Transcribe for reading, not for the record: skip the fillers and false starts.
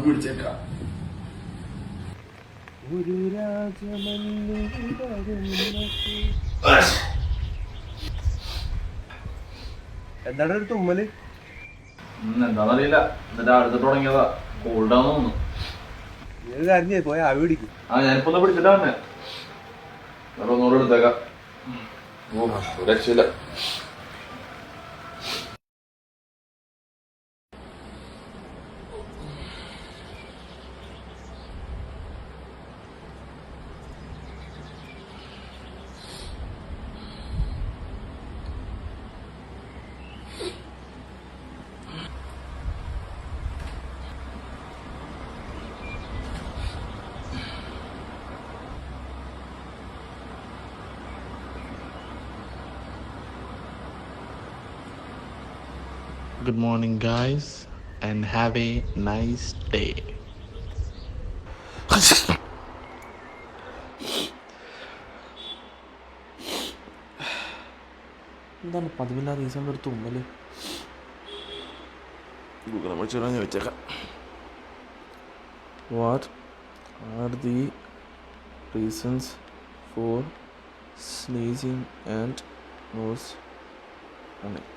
പിടിച്ചേക്കാം. ഒരു എന്താണ് ഒരു തുമ്മല്? എന്താന്നറിയില്ല, എന്നിട്ട് അടുത്ത് തുടങ്ങിയതാ. കോൾഡാന്ന് തോന്നുന്നു. കാര്യം പോയ ആവി പിടിക്കും. ഞാനിപ്പോ ഒന്ന് പിടിച്ചിട്ടാ വേറെ ഒന്നുകൂടെ എടുത്തേക്കാം. രക്ഷയില്ല. Good morning, guys, and have a nice day. എന്താണ് പതിവില്ലാതെ ഈ സമയം ഒരു തുമ്മല്? ഗൂഗിൾ വിളിച്ചോളാന്ന് ചോദിച്ചേക്കാം. What are the reasons for sneezing and nose running?